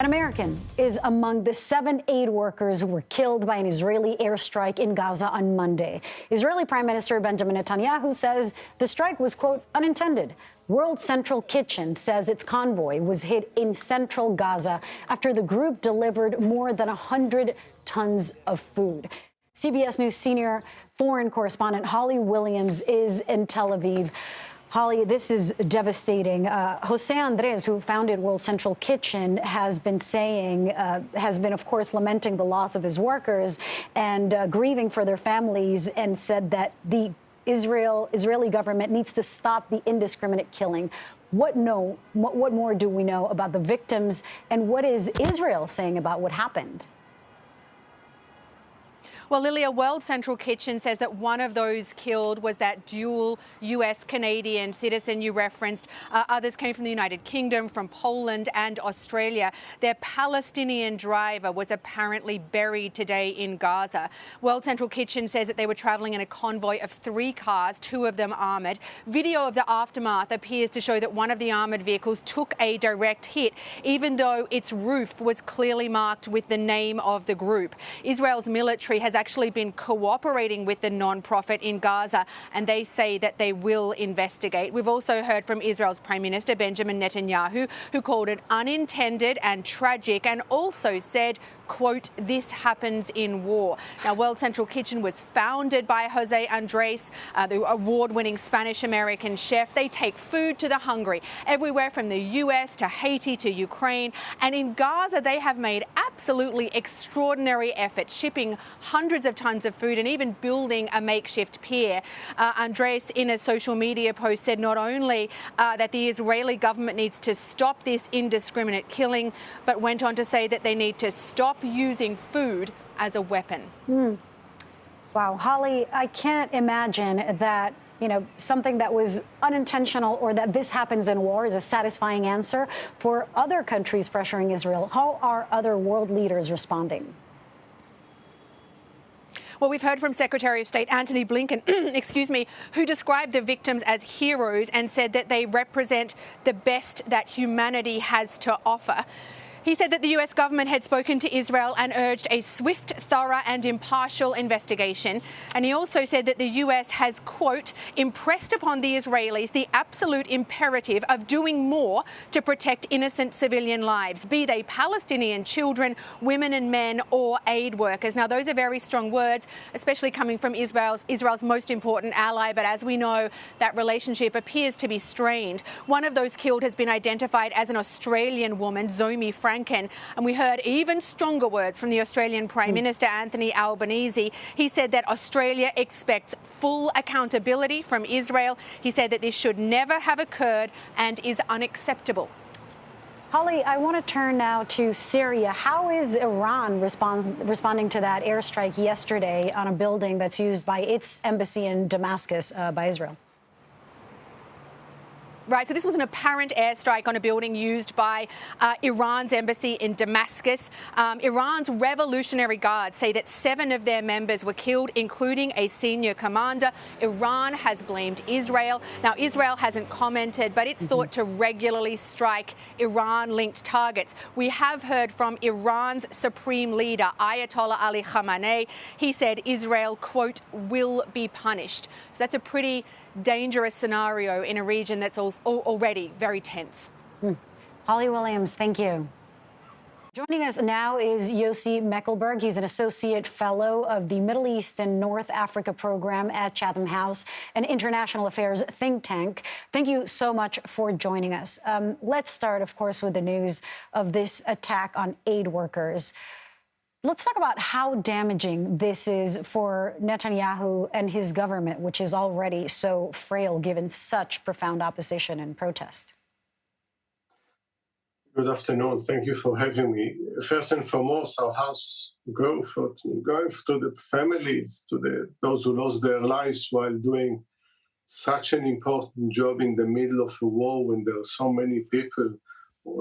American is among the 7 aid workers who were killed by an Israeli airstrike in Gaza on Monday. Israeli Prime Minister Benjamin Netanyahu says the strike was, quote, unintended. World Central Kitchen says its convoy was hit in central Gaza after the group delivered more than 100 tons of food. CBS News senior foreign correspondent Holly Williams is in Tel Aviv. Holly, this is devastating. Jose Andres, who founded World Central Kitchen, has been saying, of course, lamenting the loss of his workers and grieving for their families, and said that the Israeli government needs to stop the indiscriminate killing. What more do we know about the victims, and what is Israel saying about what happened? Well, Lilia, World Central Kitchen says that one of those killed was that dual US-Canadian citizen you referenced. Others came from the United Kingdom, from Poland and Australia. Their Palestinian driver was apparently buried today in Gaza. World Central Kitchen says that they were travelling in a convoy of 3 cars, 2 of them armoured. Video of the aftermath appears to show that one of the armoured vehicles took a direct hit, even though its roof was clearly marked with the name of the group. Israel's military has actually been cooperating with the non-profit in Gaza, and they say that they will investigate. We've also heard from Israel's Prime Minister Benjamin Netanyahu, who called it unintended and tragic, and also said, quote, this happens in war. Now, World Central Kitchen was founded by Jose Andres, the award-winning Spanish-American chef. They take food to the hungry, everywhere from the US to Haiti to Ukraine. And in Gaza, they have made absolutely extraordinary efforts, shipping hundreds of tons of food and even building a makeshift pier. Andres, in a social media post, said not only that the Israeli government needs to stop this indiscriminate killing, but went on to say that they need to stop using food as a weapon. Wow, Holly, I can't imagine that, something that was unintentional or that this happens in war is a satisfying answer for other countries pressuring Israel. How are other world leaders responding? Well, we've heard from Secretary of State Antony Blinken, who described the victims as heroes and said that they represent the best that humanity has to offer. He said that the US government had spoken to Israel and urged a swift, thorough and impartial investigation. And he also said that the US has, quote, impressed upon the Israelis the absolute imperative of doing more to protect innocent civilian lives, be they Palestinian children, women and men, or aid workers. Now, those are very strong words, especially coming from Israel's most important ally. But as we know, that relationship appears to be strained. One of those killed has been identified as an Australian woman, Zomi Franken. And we heard even stronger words from the Australian Prime Minister Anthony Albanese. He said that Australia expects full accountability from Israel. He said that this should never have occurred and is unacceptable. Holly, I want to turn now to Syria. How is Iran responding to that airstrike yesterday on a building that's used by its embassy in Damascus by Israel? Right, so this was an apparent airstrike on a building used by Iran's embassy in Damascus. Iran's Revolutionary Guard say that 7 of their members were killed, including a senior commander. Iran has blamed Israel. Now, Israel hasn't commented, but it's thought to regularly strike Iran-linked targets. We have heard from Iran's supreme leader, Ayatollah Ali Khamenei. He said Israel, quote, will be punished. So that's a pretty dangerous scenario in a region that's already very tense. Holly Williams, thank you. Joining us now is Yossi Mekelberg. He's an associate fellow of the Middle East and North Africa program at Chatham House, an international affairs think tank. Thank you so much for joining us. Let's start, of course, with the news of this attack on aid workers. Let's talk about how damaging this is for Netanyahu and his government, which is already so frail given such profound opposition and protest. Good afternoon. Thank you for having me. First and foremost, our hearts go to the families, to those who lost their lives while doing such an important job in the middle of a war when there are so many people,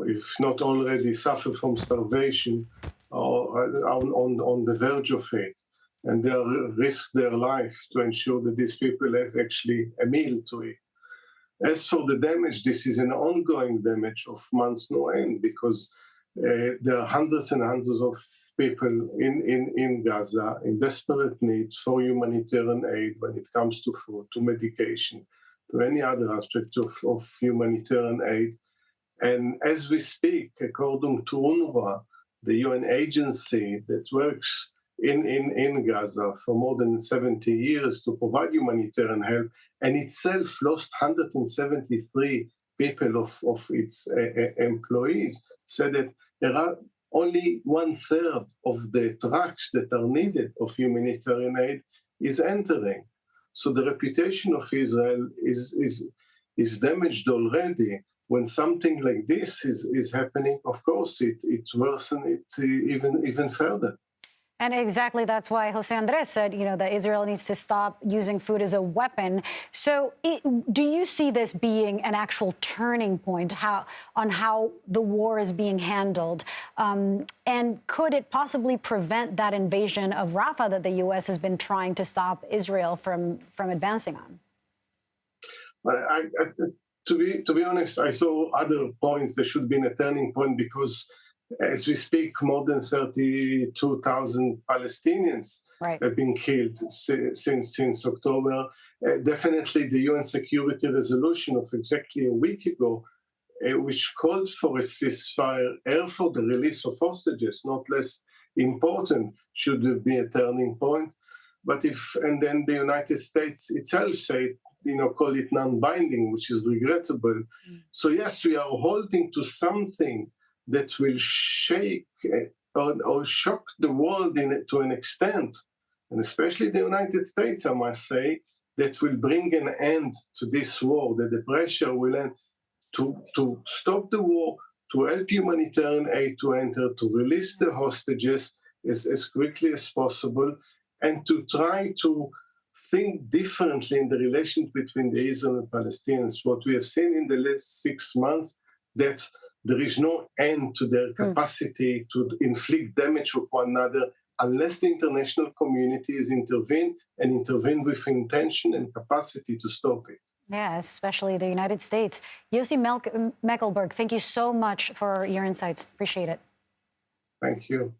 if not already suffer from starvation, or on the verge of it, and they risk their life to ensure that these people have actually a meal to eat. As for the damage, this is an ongoing damage of months no end, because There are hundreds and hundreds of people in Gaza in desperate need for humanitarian aid when it comes to food, to medication, to any other aspect of humanitarian aid. And as we speak, according to UNRWA, the UN agency that works in Gaza for more than 70 years to provide humanitarian help, and itself lost 173 people of its employees, said that there are only 1/3 of the trucks that are needed of humanitarian aid is entering. So the reputation of Israel is damaged already. When something like this is happening, of course, it worsens it even further. And exactly that's why Jose Andres said, that Israel needs to stop using food as a weapon. So do you see this being an actual turning point on how the war is being handled? And could it possibly prevent that invasion of Rafah that the U.S. has been trying to stop Israel from advancing on? Well, to be honest, I saw other points that should be a turning point because as we speak, more than 32,000 Palestinians have been killed since October. Definitely the UN Security Resolution of exactly a week ago, which called for a ceasefire, for the release of hostages, not less important, should be a turning point. But and then the United States itself said, call it non-binding, which is regrettable. So yes, we are holding to something that will shake or shock the world to an extent, and especially the United States, I must say, that will bring an end to this war, that the pressure will end to stop the war, to help humanitarian aid to enter, to release the hostages as quickly as possible, and to try to think differently in the relations between the Israel and Palestinians. What we have seen in the last 6 months, that there is no end to their capacity to inflict damage on one another unless the international community is intervened with intention and capacity to stop it. Yeah, especially the United States. Yossi Mekelberg, thank you so much for your insights. Appreciate it. Thank you.